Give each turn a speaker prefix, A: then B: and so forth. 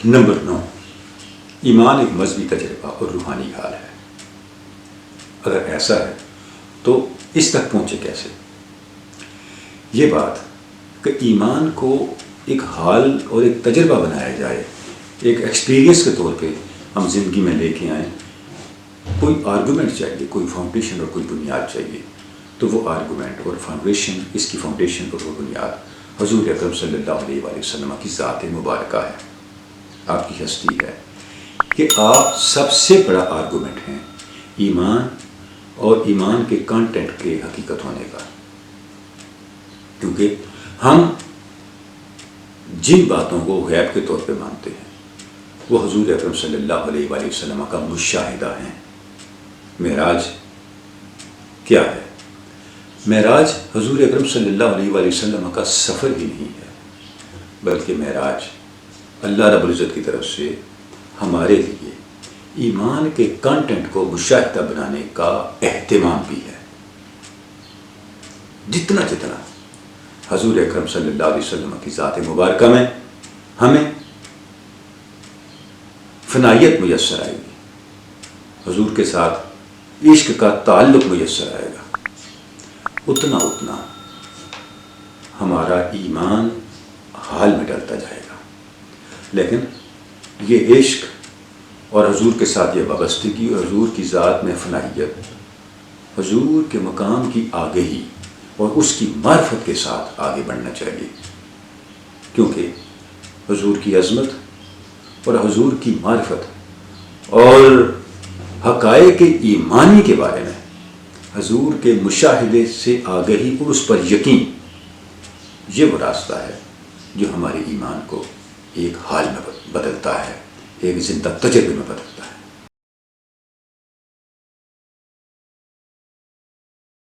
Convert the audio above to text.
A: Number 9، ایمان ایک مذہبی تجربہ اور روحانی حال ہے۔ اگر ایسا ہے تو اس تک پہنچے کیسے؟ یہ بات کہ ایمان کو ایک حال اور ایک تجربہ بنایا جائے، ایک ایکسپیرینس کے طور پہ ہم زندگی میں لے کے آئیں، کوئی آرگومنٹ چاہیے، کوئی فاؤنڈیشن اور کوئی بنیاد چاہیے۔ تو وہ آرگومنٹ اور فاؤنڈیشن، اس کی فاؤنڈیشن اور وہ بنیاد حضور اکرم صلی اللہ علیہ وآلہ وسلم کی ذات مبارکہ ہے، آپ کی ہستی ہے، کہ آپ سب سے بڑا آرگومنٹ ہیں ایمان اور ایمان کے کانٹینٹ کے حقیقت ہونے کا۔ کیونکہ ہم جن باتوں کو غیب کے طور پہ مانتے ہیں وہ حضور اکرم صلی اللہ علیہ وآلہ وسلم کا مشاہدہ ہیں۔ معراج کیا ہے؟ معراج حضور اکرم صلی اللہ علیہ وآلہ وسلم کا سفر ہی نہیں ہے، بلکہ معراج اللہ رب العزت کی طرف سے ہمارے لیے ایمان کے کانٹینٹ کو مشاہدہ بنانے کا اہتمام بھی ہے۔ جتنا حضور اکرم صلی اللہ علیہ وسلم کی ذات مبارکہ میں ہمیں فنائیت میسر آئے گی، حضور کے ساتھ عشق کا تعلق میسر آئے گا، اتنا ہمارا ایمان حال میں ڈلتا جائے گا۔ لیکن یہ عشق اور حضور کے ساتھ یہ وابستگی اور حضور کی ذات میں فنائیت، حضور کے مقام کی آگہی اور اس کی معرفت کے ساتھ آگے بڑھنا چاہیے، کیونکہ حضور کی عظمت اور حضور کی معرفت اور حقائق ایمانی کے بارے میں حضور کے مشاہدے سے آگہی اور اس پر یقین، یہ وہ راستہ ہے جو ہمارے ایمان کو ایک حال میں بدلتا ہے، ایک زندہ تجربے میں بدلتا ہے۔